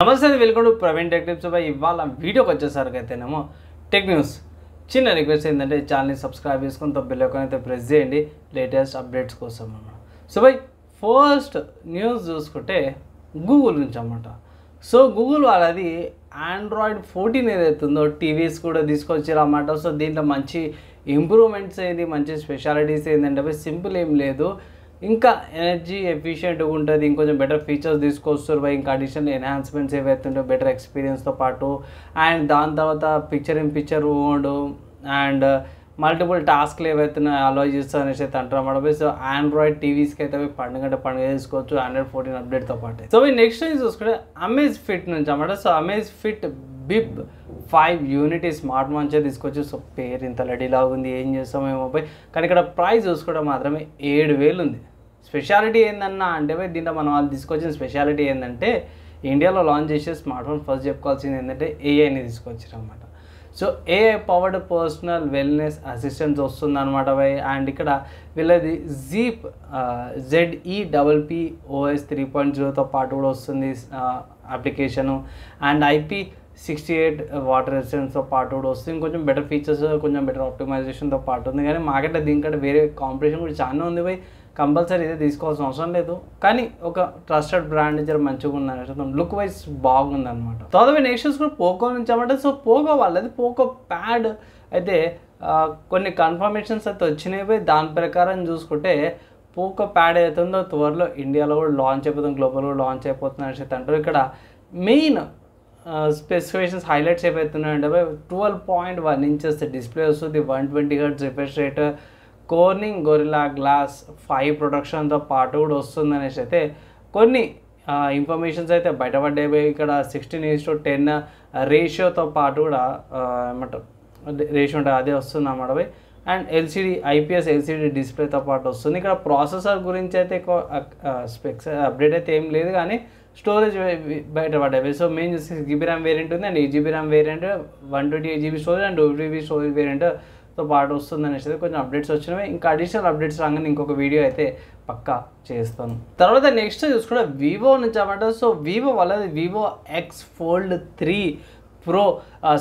నమస్తే welcome to Praveen tech tips. ఇవాళ వీడియోకి వచ్చేసరికి అయితేనేమో టెక్ న్యూస్. చిన్న రిక్వెస్ట్ ఏంటంటే ఛానల్ని సబ్స్క్రైబ్ చేసుకుని బెల్ ఐకాన్ అయితే ప్రెస్ చేయండి లేటెస్ట్ అప్డేట్స్ కోసం అన్నమాట. సో ఫస్ట్ న్యూస్ చూసుకుంటే గూగుల్ నుంచి అన్నమాట. సో గూగుల్ వాళ్ళది ఆండ్రాయిడ్ 14 ఏదైతుందో టీవీస్ కూడా తీసుకొచ్చారు అన్నమాట. సో దీంట్లో మంచి ఇంప్రూవ్మెంట్స్ ఏంది, మంచి స్పెషాలిటీస్ ఏంటంటే సింపుల్ ఏం లేదు, ఇంకా ఎనర్జీ ఎఫిషియెంట్గా ఉంటుంది, ఇంకొంచెం బెటర్ ఫీచర్స్ తీసుకొస్తారు. ఇంకా అడిషనల్ ఎన్హాన్స్మెంట్స్ ఏవైతుంటే బెటర్ ఎక్స్పీరియన్స్తో పాటు అండ్ దాని తర్వాత picture in picture mode and multiple టాస్క్లు ఏవైతున్నాయో అలో చేస్తారు అనేసి అయితే అంటారు అన్నమాట. సో ఆండ్రాయిడ్ టీవీస్కి అయితే పండుగ చేసుకోవచ్చు ఆండ్రాయిడ్ 14 అప్డేట్తో పాటు. సో నెక్స్ట్ టైం చూసుకుంటే అమేజ్ ఫిట్ నుంచి అన్నమాట. So amaze fit Bip 5 unity smart watch తీసుకొచ్చి. సో పేరు ఇంత లడీలాగా ఉంది, ఏం చేస్తామేమో పోయి, కానీ ఇక్కడ ప్రైస్ చూసుకోవడం మాత్రమే 7,000 ఉంది. స్పెషాలిటీ ఏందన్నా అంటే దీంట్లో మనం వాళ్ళు తీసుకొచ్చిన స్పెషాలిటీ ఏంటంటే ఇండియాలో లాంచ్ చేసే స్మార్ట్ ఫోన్ ఫస్ట్ చెప్పుకోవాల్సింది ఏంటంటే ఏఐని తీసుకొచ్చారు అన్నమాట. So AI powered personal wellness assistants వస్తుంది అనమాట. అండ్ ఇక్కడ వీళ్ళది జీప్ ZEPP OS 3.0తో పాటు కూడా వస్తుంది అప్లికేషను. అండ్ IP68 వాటర్ రెసిస్టెన్స్తో పాటు కూడా వస్తుంది. ఇంకొంచెం బెటర్ ఫీచర్స్, కొంచెం బెటర్ ఆప్టిమైజేషన్తో పాటు ఉంది. కానీ మార్కెట్లో దీనికంటే వేరే కాంపిటీషన్ కూడా చాలా ఉంది. కంపల్సరీ ఇదే తీసుకోవాల్సిన అవసరం లేదు, కానీ ఒక ట్రస్టెడ్ బ్రాండ్ జర మంచిగా ఉందన్నట్టు లుక్ వైజ్ బాగుంది అనమాట. తర్వాత నెక్స్ట్ కూడా పోకో నుంచి అన్నమాట. సో పోకో వాళ్ళది పోకో ప్యాడ్ అయితే కొన్ని కన్ఫర్మేషన్స్ అయితే వచ్చినాయి. దాని ప్రకారం చూసుకుంటే పోకో ప్యాడ్ అవుతుందో త్వరలో ఇండియాలో కూడా లాంచ్ అయిపోతుంది, గ్లోబల్ కూడా లాంచ్ అయిపోతుంది అనేసి అంటారు. ఇక్కడ మెయిన్ స్పెసిఫికేషన్స్ హైలైట్స్ ఏవైతున్నాయంటే 12.1 ఇంచెస్ డిస్ప్లే వస్తుంది, 120 Hz refresh rate, Corning Gorilla Glass 5 ప్రొడక్షన్తో పాటు కూడా వస్తుంది అనేసి అయితే కొన్ని ఇన్ఫర్మేషన్స్ అయితే బయటపడ్డాయి. ఇక్కడ 16:10 రేషియోతో పాటు కూడా ఏమంటారు రేషియో ఉంటుంది, అదే వస్తుంది అన్నమాట. అండ్ IPS LCD డిస్ప్లేతో పాటు వస్తుంది. ఇక్కడ ప్రాసెసర్ గురించి అయితే ఎక్కువ స్పెక్స్ అప్డేట్ అయితే ఏం లేదు, కానీ స్టోరేజ్ బయటపడ్డాయి. So main 6GB RAM variant ఉంది and 8GB RAM variant, 128GB storage and 2GB storage వేరియంట్తో పాటు వస్తుంది అనేసి కొంచెం అప్డేట్స్ వచ్చినవి. ఇంకా అడిషనల్ అప్డేట్స్ రాగానే ఇంకొక వీడియో అయితే పక్కా చేస్తాను. తర్వాత నెక్స్ట్ చూసుకుంటే వివో నుంచి అన్నమాట. సో వివో వాళ్ళది Vivo X Fold 3 Pro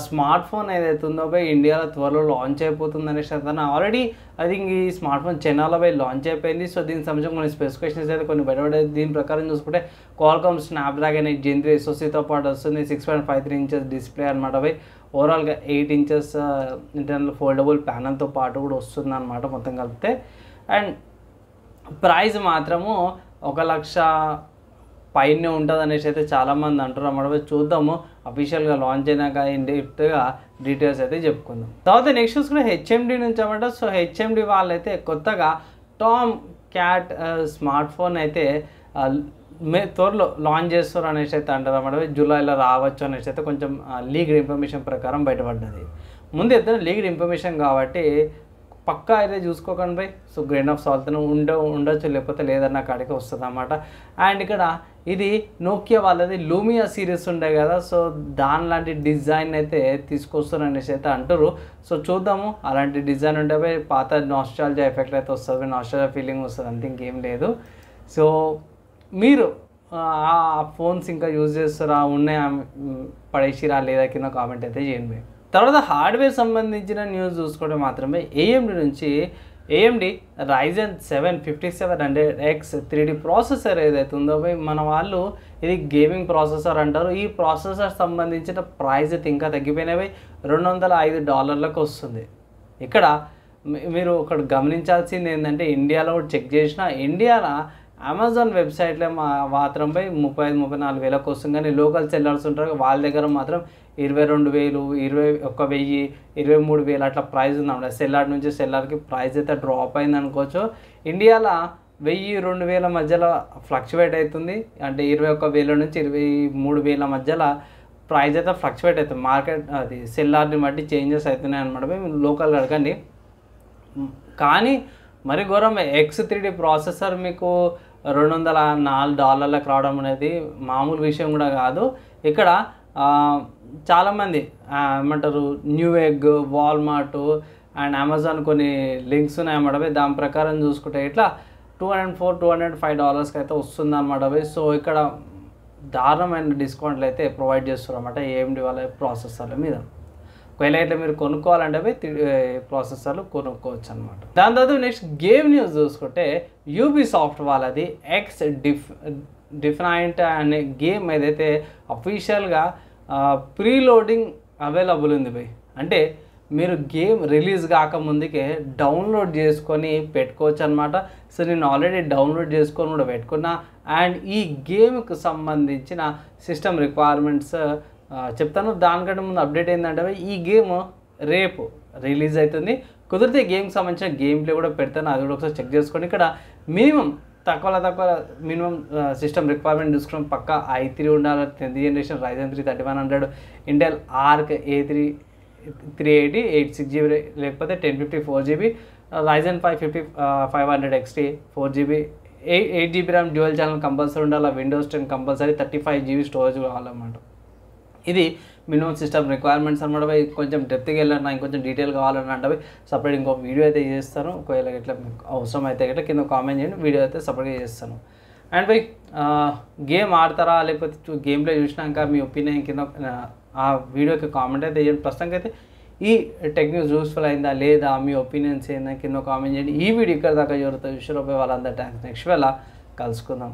smart phone ఏదైతే ఉందో ఇండియాలో త్వరలో లాంచ్ అయిపోతుంది అనేసి అంటాను. ఆల్రెడీ ఐ థింక్ ఈ స్మార్ట్ ఫోన్ చైనాలో లాంచ్ అయిపోయింది. సో దీనికి సంబంధించి కొన్ని స్పెసిఫికేషన్స్ అయితే కొన్ని బయటపడే. దీని ప్రకారం చూసుకుంటే Qualcomm Snapdragon 8 Gen 3 SoCతో పాటు వస్తుంది, 6.53 ఇంచెస్ డిస్ప్లే అనమాట. ఓవరాల్గా 8 ఇంచెస్ ఇంటర్నల్ ఫోల్డబుల్ ప్యానల్తో పాటు కూడా వస్తుంది అనమాట మొత్తం కలిపితే. అండ్ ప్రైస్ మాత్రము 1,00,000 పైనే ఉంటుంది అనేసి అయితే చాలామంది అంటారు అన్నమాట. చూద్దాము అఫీషియల్గా లాంచ్ అయినాక ఇండెప్త్గా డీటెయిల్స్ అయితే చెప్పుకుందాం. తర్వాత నెక్స్ట్ చూసుకుంటే HMD నుంచి అన్నమాట. సో HMD వాళ్ళైతే కొత్తగా టామ్ క్యాట్ స్మార్ట్ ఫోన్ అయితే త్వరలో లాంచ్ చేస్తారు అనేసి అయితే అంటారు అన్నమాట. జూలైలో రావచ్చు అనేసి అయితే కొంచెం లీగ్డ్ ఇన్ఫర్మేషన్ ప్రకారం బయటపడ్డది. ముందు అయితే లీగ్డ్ ఇన్ఫర్మేషన్ కాబట్టి పక్కా అయితే చూసుకోకండి సో గ్రెయిన్ ఆఫ్ సాల్ట్ ఉండొచ్చు, లేకపోతే లేదన్న కాడికి వస్తుంది అన్నమాట. అండ్ ఇక్కడ ఇది నోకియా వాళ్ళది లూమియా సిరీస్ ఉండే కదా, సో దాని లాంటి డిజైన్ అయితే తీసుకొస్తారు అనేసి అయితే అంటారు. సో చూద్దాము, అలాంటి డిజైన్ ఉంటే పాత నాస్టాల్జియా ఎఫెక్ట్ అయితే వస్తుంది, నాస్టాల్జియా ఫీలింగ్ వస్తుంది, అంతే ఇంకేం లేదు. సో మీరు ఆ ఫోన్స్ ఇంకా యూజ్ చేస్తారా, ఉన్నాయా, పడేసిరా లేదా కింద కామెంట్ అయితే చేయండి. తర్వాత హార్డ్వేర్ సంబంధించిన న్యూస్ చూసుకుంటే మాత్రమే AMD నుంచి AMD Ryzen 7 5700X 3D processor ఏదైతే ఉందో మన వాళ్ళు ఇది గేమింగ్ ప్రాసెసర్ అంటారు. ఈ ప్రాసెసర్ సంబంధించిన ప్రైస్ అయితే ఇంకా తగ్గిపోయినవి, $205 వస్తుంది. ఇక్కడ మీరు ఒకటి గమనించాల్సింది ఏంటంటే ఇండియాలో కూడా చెక్ చేసిన ఇండియాలో అమెజాన్ వెబ్సైట్లో మాత్రంపై 35-34 వేలకు వస్తుంది, కానీ లోకల్ సెల్లర్స్ ఉంటారు వాళ్ళ దగ్గర మాత్రం 22,000, 21,000, 23,000 అట్లా ప్రైస్ ఉందన్నమాట. సెల్లార్ నుంచి సెల్లార్కి ప్రైస్ అయితే డ్రాప్ అయింది అనుకోవచ్చు. ఇండియాలో 1,000-2,000 మధ్యలో ఫ్లక్చువేట్ అవుతుంది, అంటే 21,000 నుంచి 23,000 మధ్యలో ప్రైస్ అయితే ఫ్లక్చువేట్ అవుతుంది. మార్కెట్ అది సెల్లార్ని బట్టి చేంజెస్ అవుతున్నాయి అనమాట. మేము లోకల్గా అడగండి. కానీ మరి ఘోరం X3D ప్రాసెసర్ మీకు $204 రావడం అనేది మామూలు విషయం కూడా కాదు. ఇక్కడ చాలామంది ఏమంటారు new egg, Walmart and Amazon కొన్ని లింక్స్ ఉన్నాయన్నమాట. దాని ప్రకారం చూసుకుంటే ఇట్లా $204-205 అయితే వస్తుంది అన్నమాట. సో ఇక్కడ దారుణమైన డిస్కౌంట్లు అయితే ప్రొవైడ్ చేస్తారు అన్నమాట ఏఎండి వాళ్ళ ప్రాసెసర్ల మీద. ఒకవేళ ఇట్లా మీరు కొనుక్కోవాలంటే ప్రాసెసర్లు కొనుక్కోవచ్చు అనమాట. దాని తర్వాత నెక్స్ట్ గేమ్ న్యూస్ చూసుకుంటే యూబీసాఫ్ట్ వాళ్ళది డిఫరెంట్ అనే గేమ్ ఏదైతే అఫీషియల్గా ప్రీలోడింగ్ అవైలబుల్ ఉంది బై. అంటే మీరు గేమ్ రిలీజ్ కాకముందుకే డౌన్లోడ్ చేసుకొని పెట్టుకోవచ్చు అనమాట. సో నేను ఆల్రెడీ డౌన్లోడ్ చేసుకొని కూడా పెట్టుకున్నా. అండ్ ఈ గేమ్కి సంబంధించిన సిస్టమ్ రిక్వైర్మెంట్స్ చెప్తాను. దానికంటే ముందు అప్డేట్ ఏంటంటే ఈ గేమ్ రేపు రిలీజ్ అవుతుంది. కుదిరితే గేమ్కి సంబంధించిన గేమ్ ప్లే కూడా పెడతాను, అది కూడా ఒకసారి చెక్ చేసుకోండి. ఇక్కడ మినిమం తక్కువ మినిమం సిస్టమ్ రిక్వైర్మెంట్ చూసుకున్నాం. పక్క i3 ఉండాలి, 10th generation Ryzen 3 3100, Intel arc A3 380 86GB, లేకపోతే 1050 4GB, Ryzen 5 500 XT 4GB, 8GB RAM, dual channel compulsory ఉండాలి, విండోస్ 10 కంపల్సరీ, 35GB స్టోరేజ్ కావాలన్నమాట. ఇది మినిమం సిస్టమ్ రిక్వైర్మెంట్స్ అనమాట. కొంచెం డెప్త్కి వెళ్ళాలన్నా ఇంకొంచెం డీటెయిల్ కావాలన్నా అంటే సపరేట్ ఇంకో వీడియో అయితే చేస్తాను. ఒకవేళ ఇట్లా మీకు అవసరం అయితే ఇట్లా కింద కామెంట్ చేయండి, వీడియో అయితే సపరేట్గా చేస్తాను. అండ్ గేమ్ ఆడతారా లేకపోతే గేమ్ ప్లే చూసినాక మీ ఒపీనియన్ కింద ఆ వీడియోకి కామెంట్ అయితే చేయండి. ప్రస్తుతానికి అయితే ఈ టెక్ న్యూస్ యూస్ఫుల్ అయిందా లేదా, మీ ఒపీనియన్స్ ఏందా కింద కామెంట్ చేయండి. ఈ వీడియో ఇక్కడ దాకా ఎవరితో చూసారో వాళ్ళందరూ థ్యాంక్స్. నెక్స్ట్ వేళ కలుసుకుందాం.